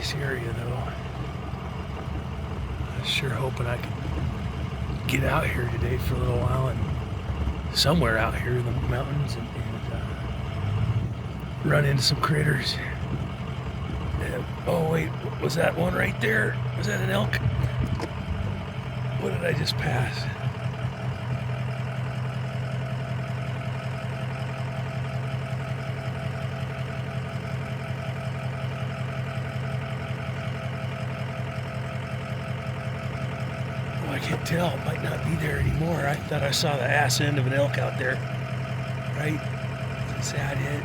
nice area though. I was sure hoping I could get out here today for a little while and somewhere out here in the mountains and run into some critters. Oh wait, was that one right there? Was that an elk? What did I just pass? I can't tell. It might not be there anymore. I thought I saw the ass end of an elk out there. Right? Is that it?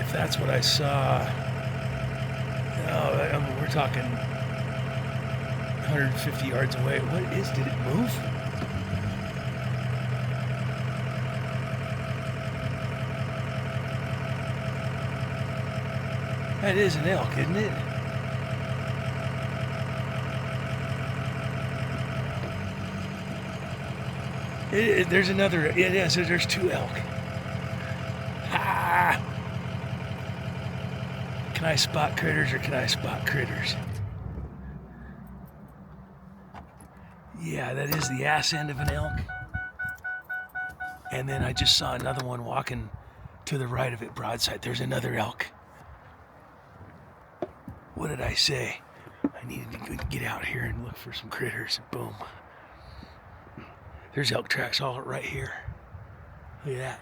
If that's what I saw. No, I mean, we're talking 150 yards away. What is? Did it move? That is an elk, isn't it? There's another, it is, there's two elk. Ah! Can I spot critters or can I spot critters? Yeah, that is the ass end of an elk. And then I just saw another one walking to the right of it, broadside. There's another elk. What did I say? I needed to get out here and look for some critters. Boom. There's elk tracks all right here. Look at that.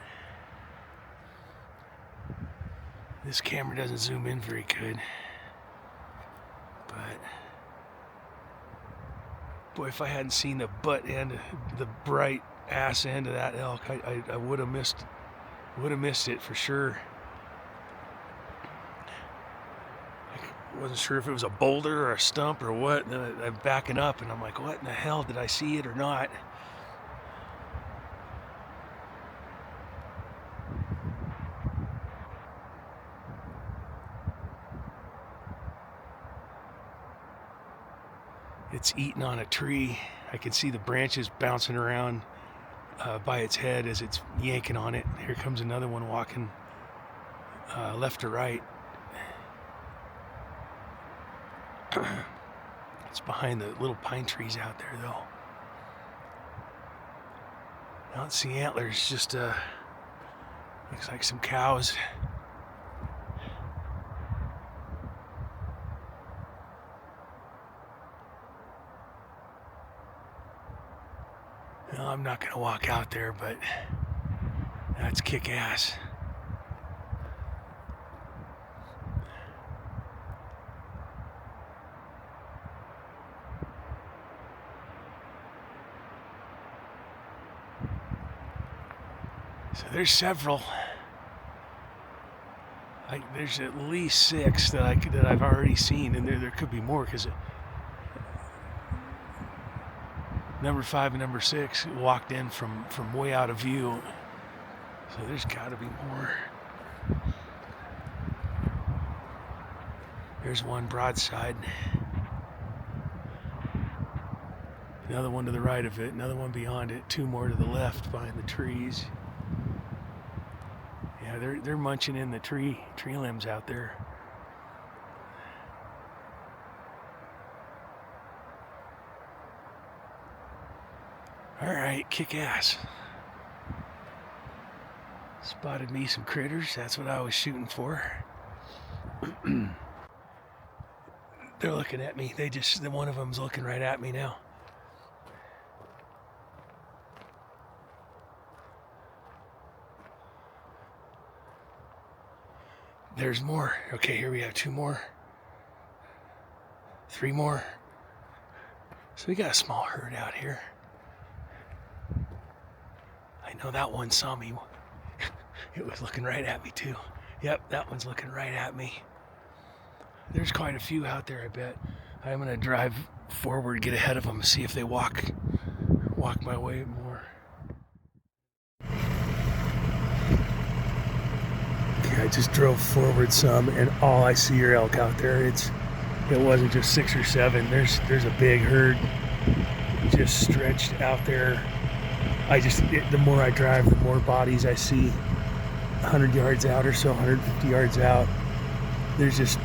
This camera doesn't zoom in very good. But boy, if I hadn't seen the butt end, the bright ass end of that elk, I would have missed it for sure. I wasn't sure if it was a boulder or a stump or what. And then I'm backing up and I'm like, what in the hell? Did I see it or not? It's eating on a tree. I can see the branches bouncing around by its head as it's yanking on it. Here comes another one walking left to right. It's behind the little pine trees out there though. I don't see antlers, just looks like some cows. No, I'm not gonna walk out there, but that's kick-ass. So there's several. There's at least 6 that I've already seen, and there could be more because number 5 and number 6 walked in from way out of view. So there's got to be more. There's one broadside. Another one to the right of it. Another one beyond it. 2 more to the left behind the trees. Yeah, they're munching in the tree limbs out there. All right, kick ass. Spotted me some critters. That's what I was shooting for. They're looking at me. One of them's looking right at me now. There's more. Okay, here we have 2 more. 3 more. So we got a small herd out here. I know that one saw me. It was looking right at me too. Yep, that one's looking right at me. There's quite a few out there, I bet. I'm gonna drive forward, get ahead of them, see if they walk my way more. Okay, I just drove forward some, and all I see are elk out there. It wasn't just 6 or 7. There's a big herd just stretched out there. The more I drive, the more bodies I see. 100 yards out or so, 150 yards out. There's just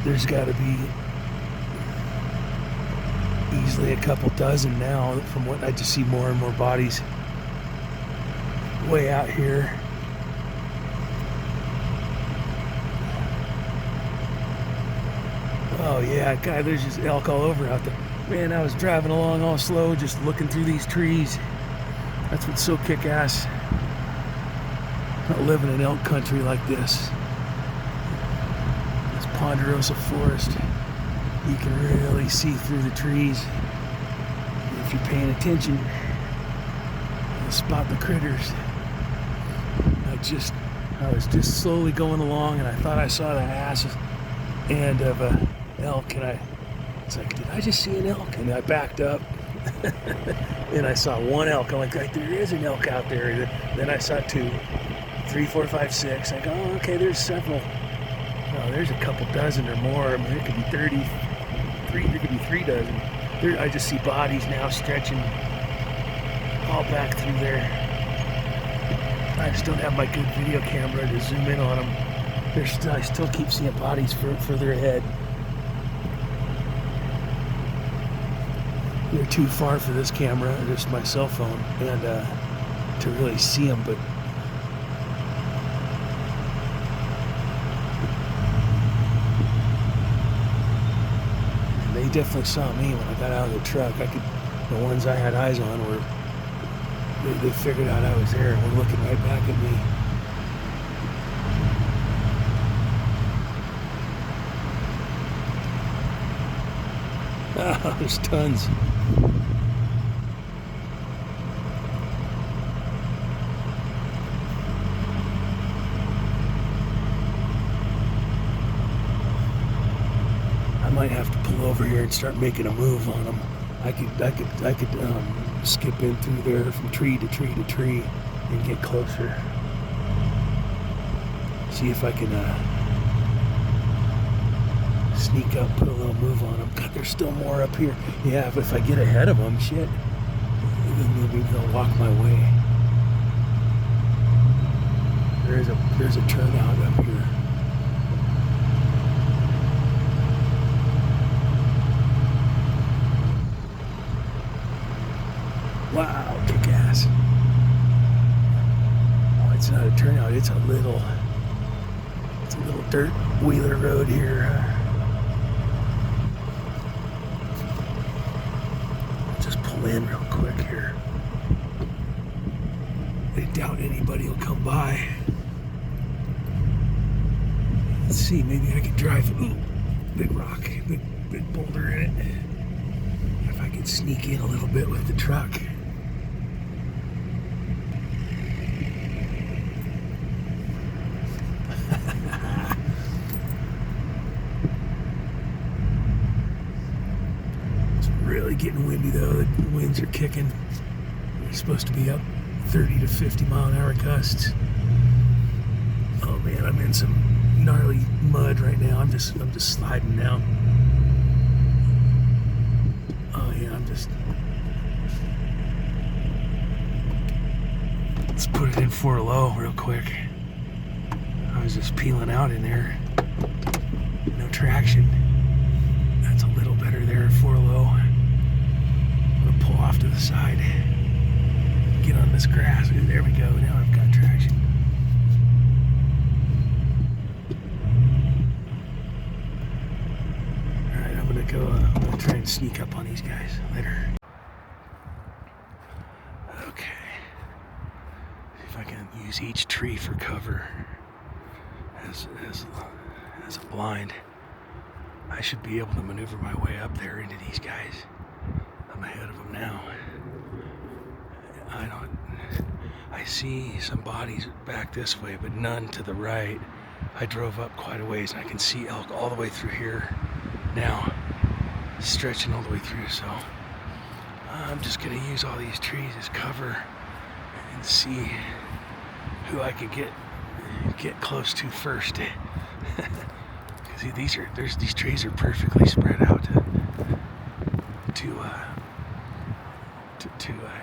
There's got to be easily a couple dozen now. From what I just see, more and more bodies way out here. Oh yeah, God, there's just elk all over out there. Man, I was driving along all slow, just looking through these trees. That's what's so kick-ass. Not living in elk country like this. This Ponderosa Forest. You can really see through the trees. If you're paying attention, you'll spot the critters. I was just slowly going along, and I thought I saw the ass end of a elk, and it's like, did I just see an elk? And I backed up, and I saw one elk. I'm like, there is an elk out there. Then I saw 2, 3, 4, 5, 6. I go, oh, okay, there's several. Oh, there's a couple dozen or more. I mean, there could be 33. There could be 3 dozen. I just see bodies now stretching all back through there. I just don't have my good video camera to zoom in on them. I still keep seeing bodies further ahead. They're too far for this camera, just my cell phone, and to really see them. But they definitely saw me when I got out of the truck. The ones I had eyes on were. They figured out I was there and were looking right back at me. Ah, there's tons. I might have to pull over here and start making a move on them. I could skip in through there from tree to tree to tree and get closer. See if I can sneak up, put a little move on them. God, there's still more up here. Yeah, if I get ahead of them, shit, then maybe they'll walk my way. There's a turnout up here. Wow, kick ass. Oh, it's not a turnout, it's a little dirt wheeler road here. I'll just pull in real quick here. I doubt anybody will come by. Let's see, maybe I could drive. Ooh, big rock, big boulder in it. If I could sneak in a little bit with the truck. Really getting windy though. The winds are kicking. They're supposed to be up 30 to 50 mile an hour gusts. Oh man, I'm in some gnarly mud right now. I'm just sliding now. Oh yeah, let's put it in 4 low real quick. I was just peeling out in there. No traction. That's a little better there, 4 low. Pull off to the side, get on this grass. There we go. Now I've got traction. All right, I'm gonna try and sneak up on these guys later. Okay, see if I can use each tree for cover as a blind. I should be able to maneuver my way up there into these guys. I'm ahead of them now. I see some bodies back this way, but none to the right. I drove up quite a ways and I can see elk all the way through here now, stretching all the way through. So I'm just gonna use all these trees as cover and see who I could get close to first. See, these trees are perfectly spread out to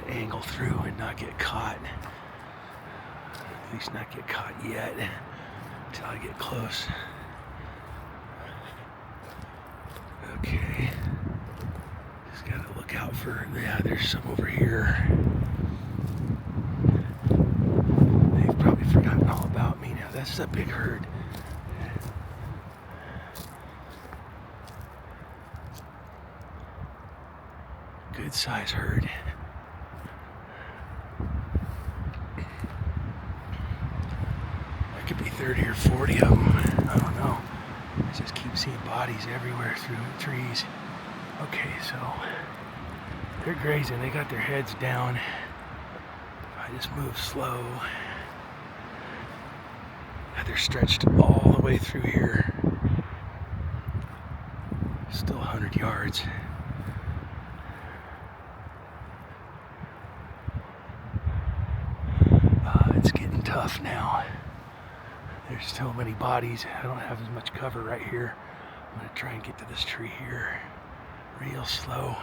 angle through and not get caught. At least not get caught yet until I get close. Okay. Just gotta look out for, yeah, there's some over here. They've probably forgotten all about me now. That's a big herd. Good size herd. There could be 30 or 40 of them. I don't know. I just keep seeing bodies everywhere through the trees. Okay, so they're grazing. They got their heads down. I just move slow. They're stretched all the way through here. Still 100 yards. It's getting tough now. There's so many bodies. I don't have as much cover right here. I'm gonna try and get to this tree here real slow.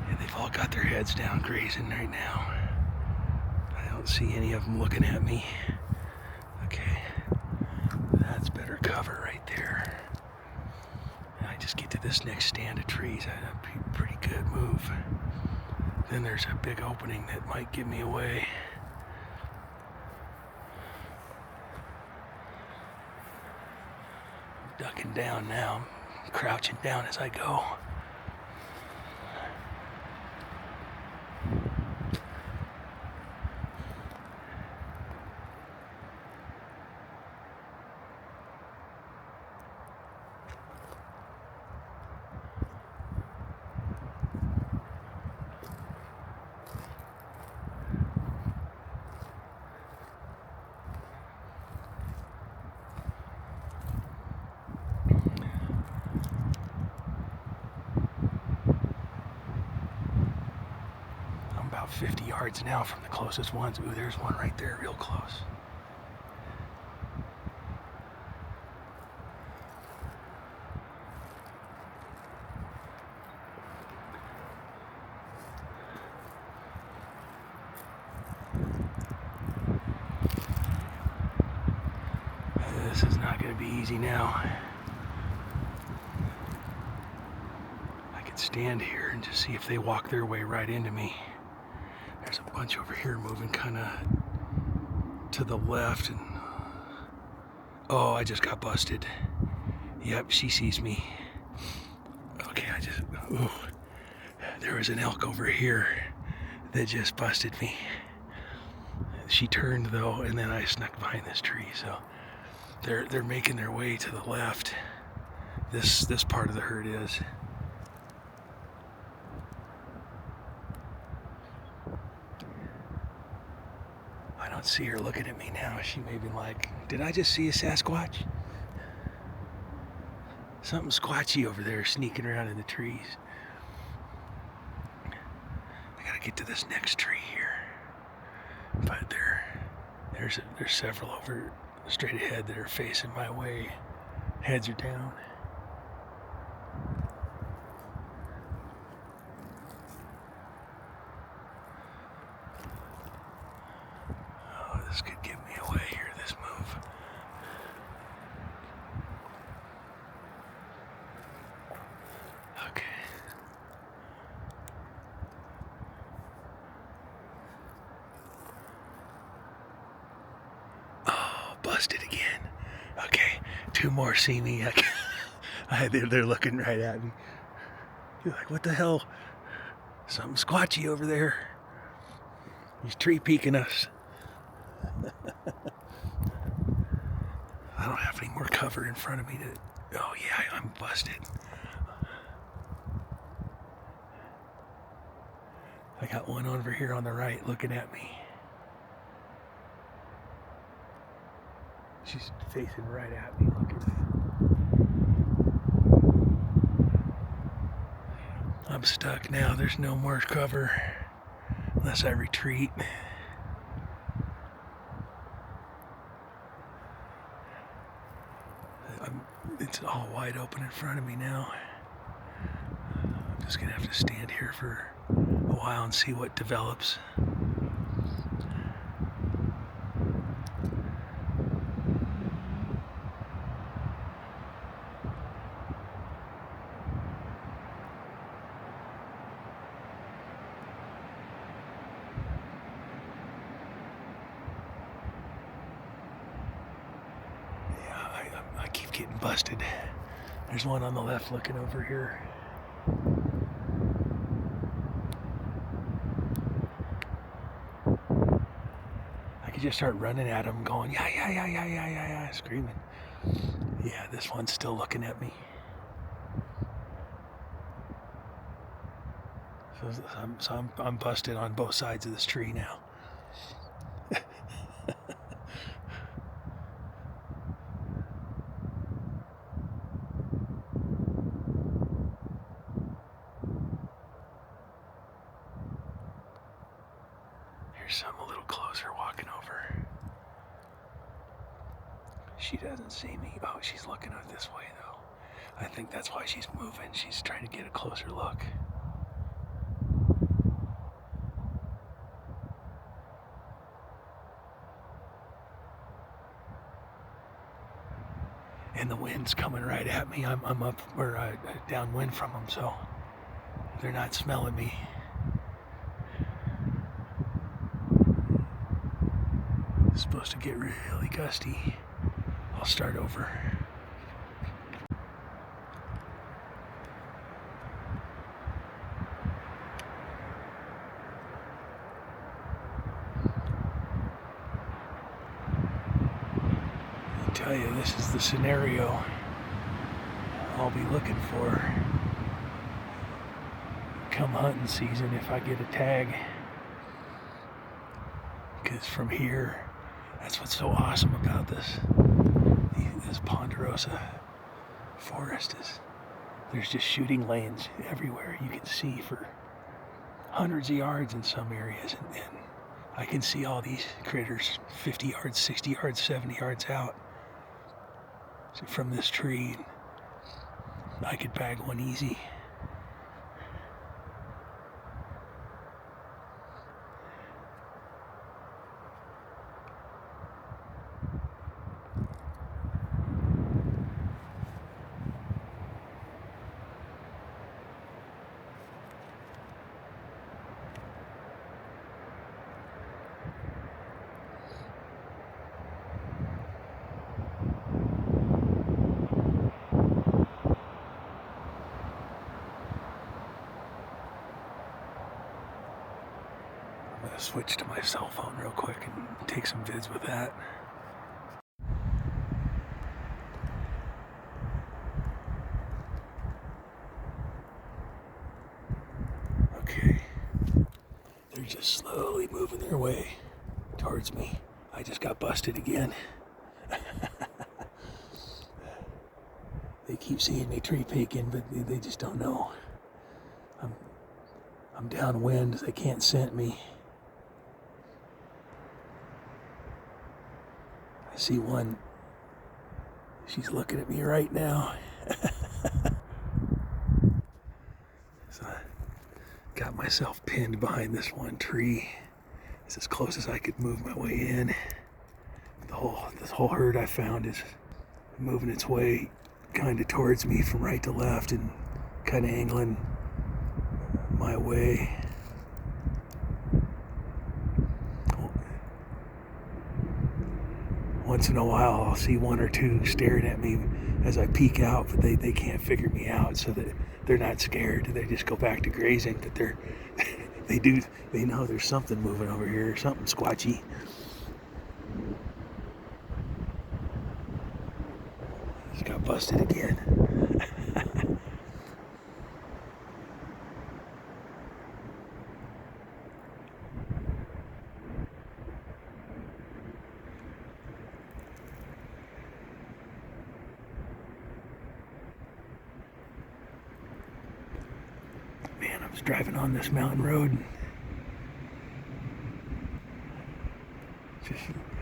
And they've all got their heads down grazing right now. I don't see any of them looking at me. Okay, that's better cover right there. And I just get to this next stand of trees. That'd be a pretty good move. Then there's a big opening that might give me away. I'm ducking down now. I'm crouching down as I go. About 50 yards now from the closest ones. Ooh, there's one right there, real close. This is not going to be easy now. I could stand here and just see if they walk their way right into me. There's a bunch over here moving kind of to the left, and oh, I just got busted. Yep, she sees me. Okay, ooh, there was an elk over here that just busted me. She turned though, and then I snuck behind this tree. So they're making their way to the left. This part of the herd is. I don't see her looking at me now. She may be like, did I just see a Sasquatch? Something squatchy over there sneaking around in the trees. I gotta get to this next tree here. But there's several over straight ahead that are facing my way. Heads are down. This could give me away here, this move. Okay. Oh, busted again. Okay, two more see me. They're looking right at me. You're like, what the hell? Something squatchy over there. He's tree peeking us. I don't have any more cover in front of me to... Oh yeah, I'm busted. I got one over here on the right looking at me. She's facing right at me looking. I'm stuck now. There's no more cover unless I retreat. It's all wide open in front of me now. I'm just gonna have to stand here for a while and see what develops. busted. There's one on the left looking over here. I could just start running at him going, yeah, screaming. Yeah, this one's still looking at me. So I'm busted on both sides of this tree now. Here's some a little closer walking over. She doesn't see me. Oh, she's looking out this way though. I think that's why she's moving. She's trying to get a closer look. And the wind's coming right at me. I'm up or downwind from them, so they're not smelling me. It's supposed to get really gusty. I'll start over. I tell you, this is the scenario I'll be looking for come hunting season if I get a tag. Because from here, that's what's so awesome about this Ponderosa forest is there's just shooting lanes everywhere. You can see for hundreds of yards in some areas, and I can see all these critters 50 yards, 60 yards, 70 yards out from this tree. I could bag one easy. I'm going to switch to my cell phone real quick and take some vids with that. Okay. They're just slowly moving their way towards me. I just got busted again. They keep seeing me tree peeking, but they just don't know. I'm downwind. They can't scent me. I see one. She's looking at me right now. So I got myself pinned behind this one tree. It's as close as I could move my way in. This whole herd I found is moving its way kind of towards me from right to left and kind of angling my way. Once in a while I'll see one or two staring at me as I peek out, but they can't figure me out, so that they're not scared. They just go back to grazing, but they know there's something moving over here, something squatchy. Just got busted again. Man, I was driving on this mountain road,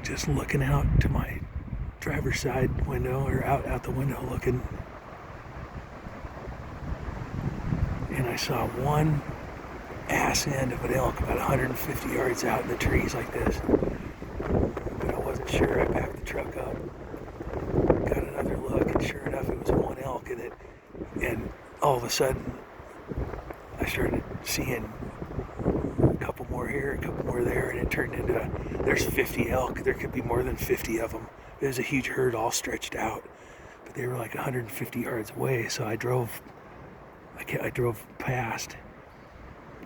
just looking out to my driver's side window, or out the window looking, and I saw one ass end of an elk about 150 yards out in the trees like this, but I wasn't sure. I backed the truck up, got another look, and sure enough it was one elk in it, and all of a sudden I started seeing a couple more here, a couple more there, and it turned into, there's 50 elk. There could be more than 50 of them. There's a huge herd all stretched out. but they were like 150 yards away. So I drove past,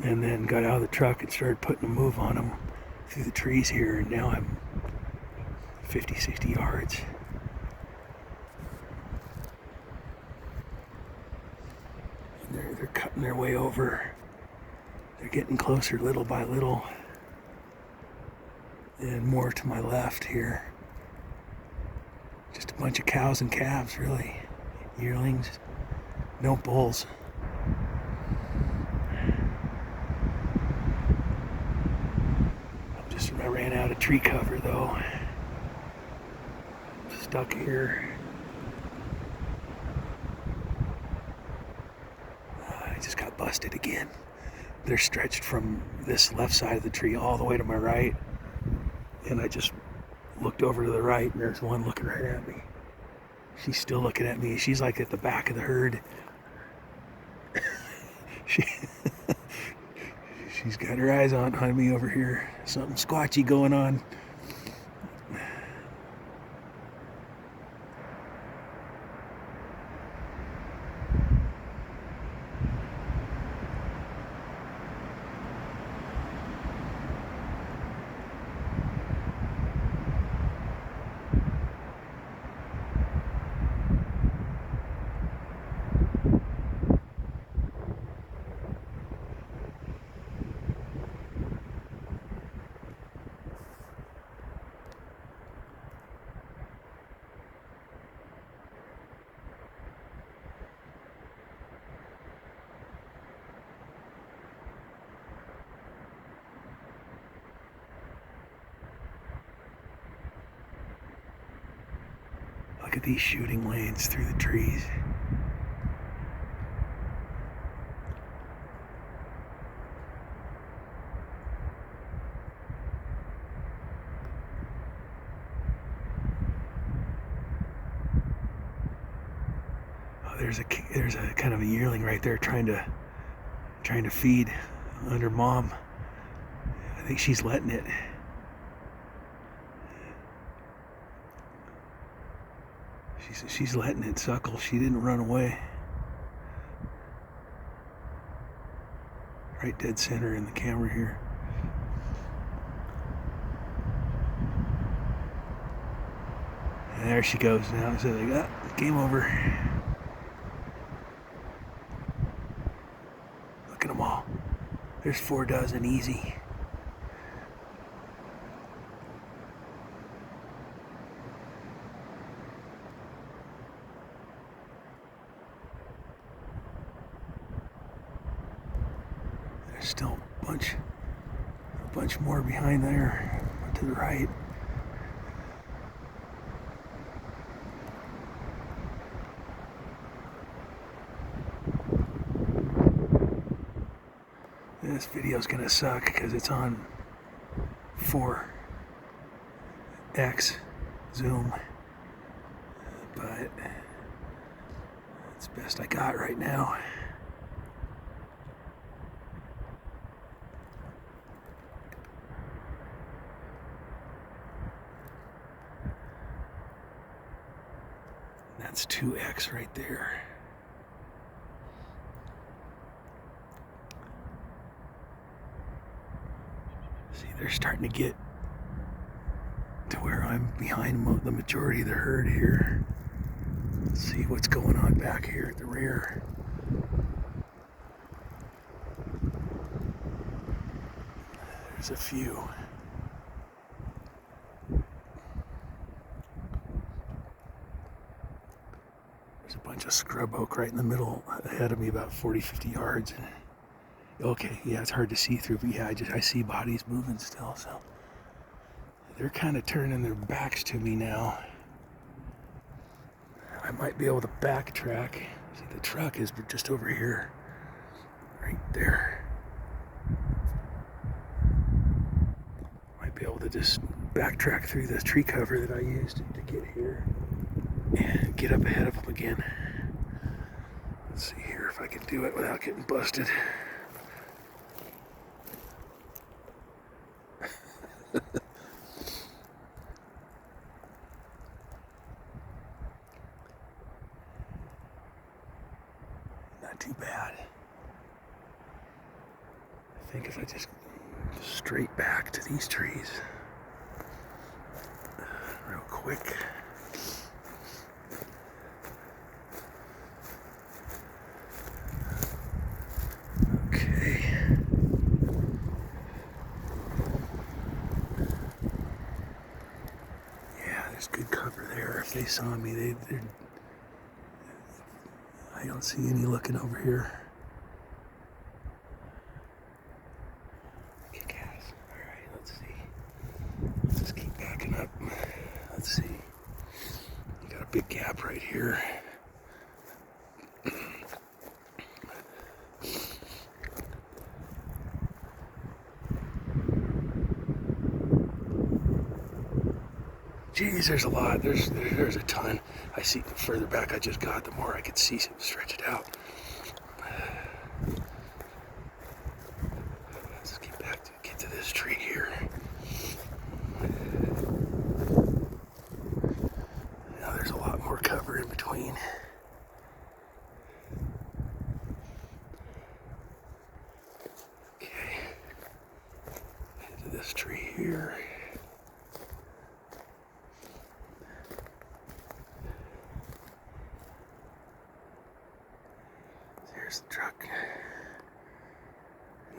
and then got out of the truck and started putting a move on them through the trees here, and now I'm 50, 60 yards. And they're cutting their way over. They're getting closer little by little, and more to my left here. Just a bunch of cows and calves, really. Yearlings, no bulls. I ran out of tree cover though. Stuck here. I just got busted again. They're stretched from this left side of the tree all the way to my right. And I just looked over to the right, and there's one looking right at me. She's still looking at me. She's like at the back of the herd. She's got her eyes on me over here. Something squatchy going on. Look at these shooting lanes through the trees. Oh, there's a kind of a yearling right there trying to feed under mom. I think she's letting it. She's letting it suckle. She didn't run away. Right dead center in the camera here. And there she goes now. So they got game over. Look at them all. There's 4 dozen easy. There's still a bunch more behind there to the right. This video's gonna suck because it's on 4x zoom, but it's the best I got right now. That's 2x right there. See, they're starting to get to where I'm behind the majority of the herd here. Let's see what's going on back here at the rear. There's a few. There's a bunch of scrub oak right in the middle ahead of me, about 40, 50 yards. Okay, yeah, it's hard to see through, but yeah, I see bodies moving still, so. They're kind of turning their backs to me now. I might be able to backtrack. See, the truck is just over here. Right there. Might be able to just backtrack through the tree cover that I used to get here and get up ahead of them again. Let's see here if I can do it without getting busted. think if I just straight back to these trees real quick. Okay. Yeah, there's good cover there. If they saw me, I don't see any looking over here. Kick ass. Alright, let's see. Let's just keep backing up. Let's see. You got a big gap right here. Geez, there's a lot. There's a ton. I see the further back I just got, the more I could see it stretch it out. Let's just get to this tree here. Now there's a lot more cover in between. Okay. Head to this tree here. There's the truck.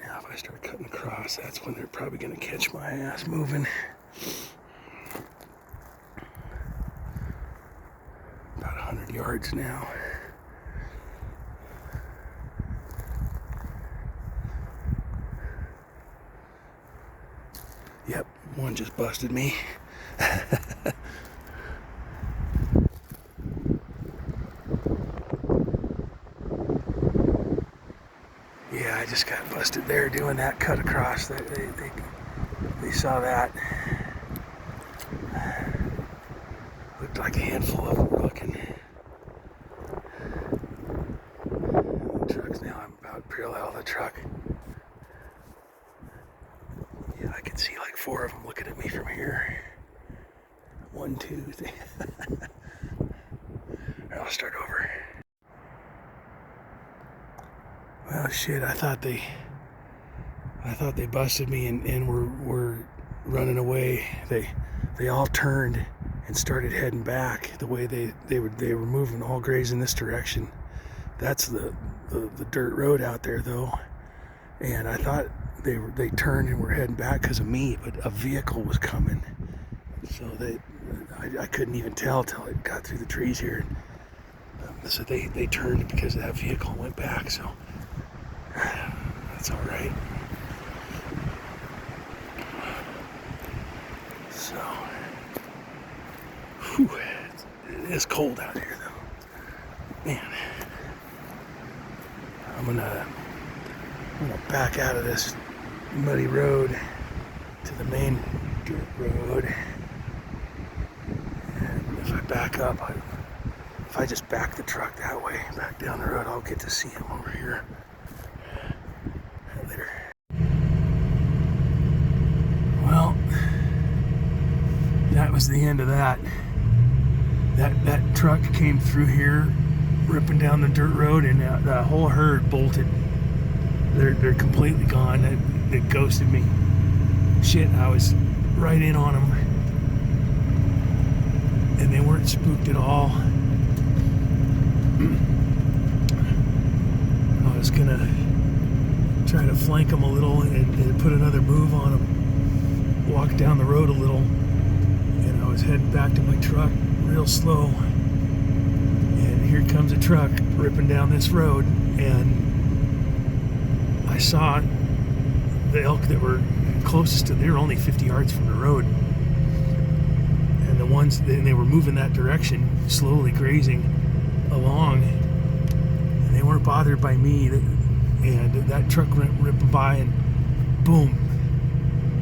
Now if I start cutting across, that's when they're probably going to catch my ass moving. About 100 yards now. Yep, one just busted me. Yeah, I just got busted there doing that cut across. They saw that. Looked like a handful of them were looking. The trucks now, I'm about parallel the truck. Yeah, I can see like 4 of them looking at me from here. 1, 2, 3. I'll start over. Well, shit, I thought they busted me and were running away. They all turned and started heading back the way they were moving, all grazing this direction. That's the dirt road out there though. And I thought they turned and were heading back because of me, but a vehicle was coming. So I couldn't even tell till it got through the trees here. So they turned because of that vehicle and went back, so that's all right. So, whew, it is cold out here though. Man, I'm gonna back out of this muddy road to the main dirt road. And if I back up, if I just back the truck that way, back down the road, I'll get to see him over here later. Well, that was the end of that. That truck came through here, ripping down the dirt road, and the whole herd bolted. They're completely gone. They ghosted me. Shit, I was right in on them, and they weren't spooked at all. I was gonna try to flank them a little and put another move on them, walk down the road a little, and I was heading back to my truck real slow, and here comes a truck ripping down this road, and I saw the elk that were closest to, they were only 50 yards from the road, and the ones, they were moving that direction, slowly grazing along, and they weren't bothered by me, and that truck went ripping by, and boom,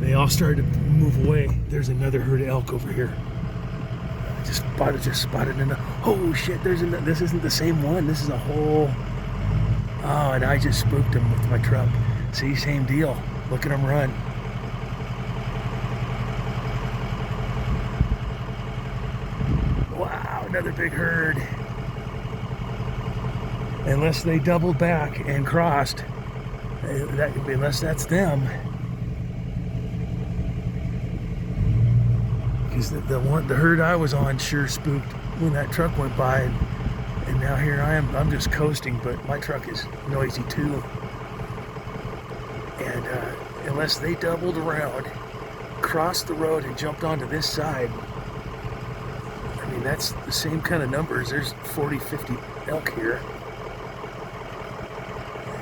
they all started to move away. There's another herd of elk over here. I just spotted another. Oh shit, this isn't the same one, this is a whole. Oh, and I just spooked him with my truck. See, same deal. Look at him run. Wow, another big herd. Unless they doubled back and crossed, That could be, unless that's them. Because the herd I was on sure spooked when that truck went by, and now here I am. I'm just coasting, but my truck is noisy too. And unless they doubled around, crossed the road, and jumped onto this side, I mean, that's the same kind of numbers. There's 40, 50 elk here.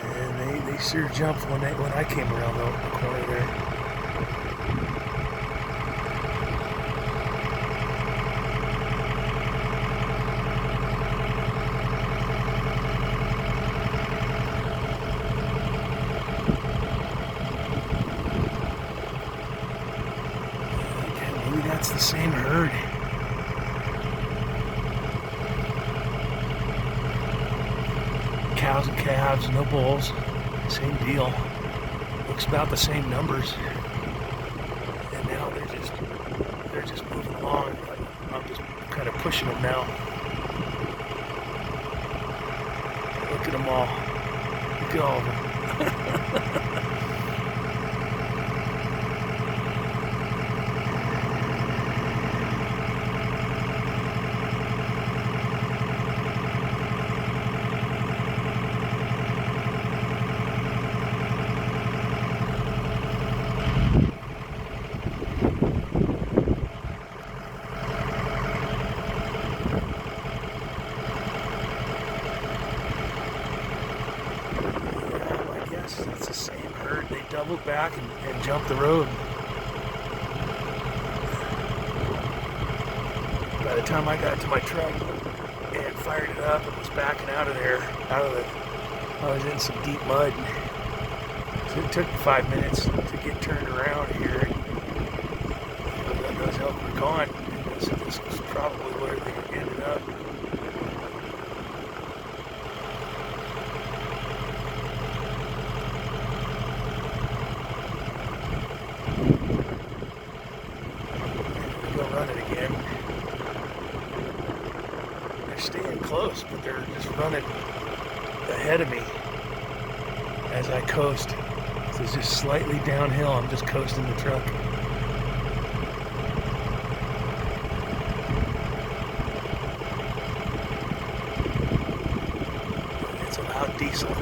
And they sure jumped when I came around the corner there. Maybe that's the same herd. Cows and calves, no bulls. Same deal. Looks about the same numbers. And now they're just moving along. I'm just kind of pushing them now. Look at them all. Look at all of them. It's the same herd. They doubled back and jumped the road. By the time I got to my truck and fired it up and was backing out of there, I was in some deep mud. So it took 5 minutes to get turned around here. Those elk were gone. So this was probably where they ended up. Run it again. They're staying close, but they're just running ahead of me as I coast. So it's just slightly downhill. I'm just coasting the truck. It's a loud diesel.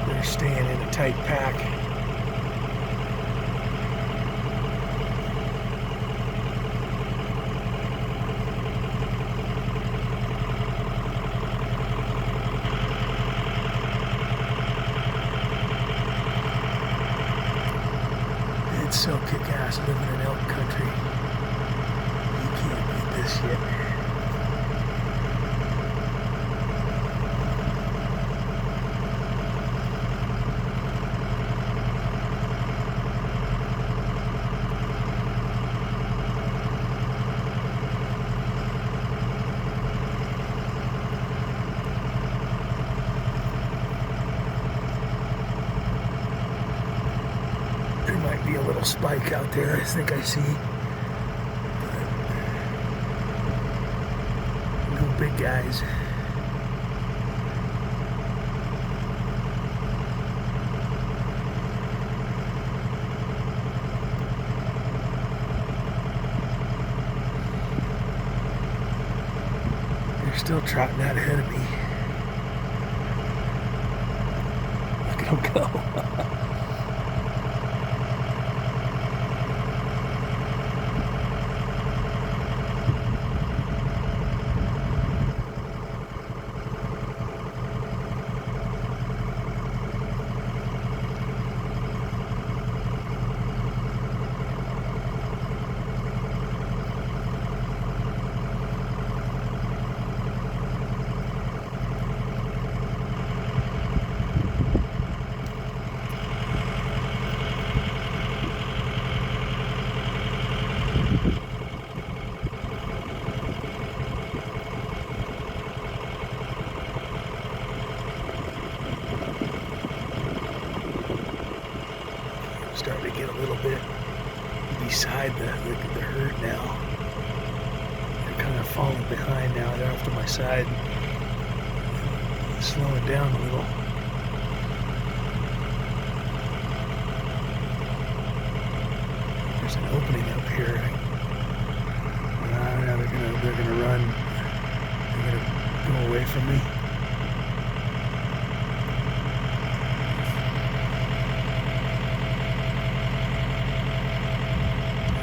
They're staying in a tight pack. It's so kick-ass living in elk country. You can't beat this shit. There might be a little spike out there, I think I see. But no big guys. They're still trotting out ahead of me. Look at them go. beside the herd now. They're kind of falling behind now. They're off to my side. Slowing down a little. There's an opening up here. Now they're gonna run. They're gonna go away from me.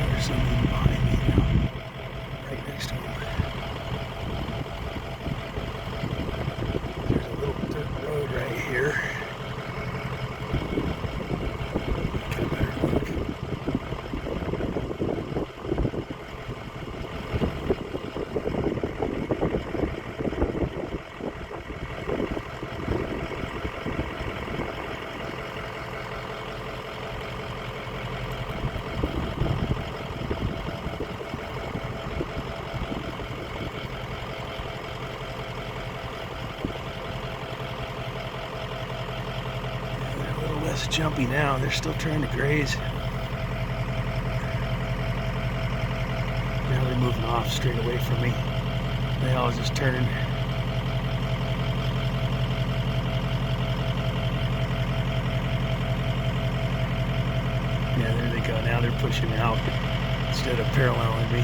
There's something behind me now, right next to him. There's a little dirt road right here. Get a better look. Less jumpy now. They're still trying to graze. Now they're moving off straight away from me. They all just turn. Yeah, there they go. Now they're pushing out instead of paralleling me.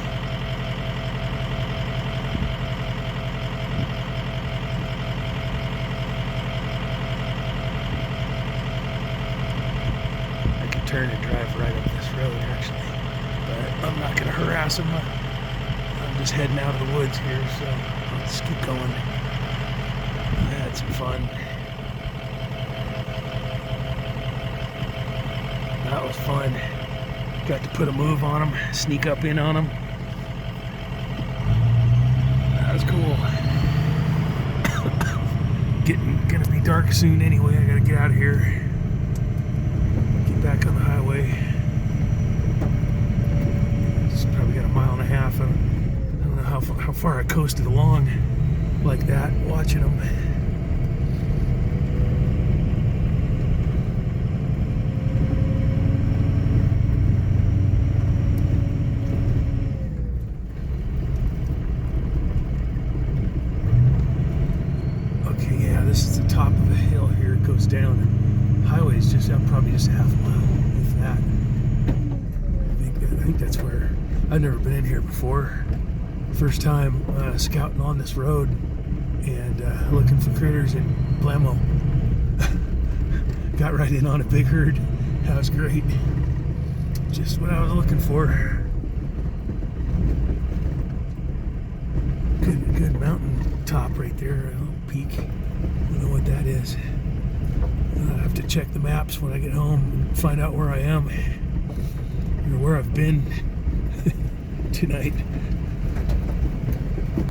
Turn and drive right up this road actually, but I'm not going to harass them. I'm just heading out of the woods here, so I'll just keep going. I had some fun. That was fun. Got to put a move on them, sneak up in on them. That was cool. Gonna be dark soon anyway. I gotta get out of here. Back on the highway. It's probably got a mile and a half. I don't know how far I coasted along like that, watching them. Okay, yeah, this is the top of the hill here. It goes down. Highway is just probably just half a mile, if that. I think that's where I've never been in here before. First time scouting on this road and looking for critters and blammo. Got right in on a big herd. That was great. Just what I was looking for. Good mountain top right there, a little peak. I don't know what that is. I have to check the maps when I get home and find out where I am or where I've been tonight.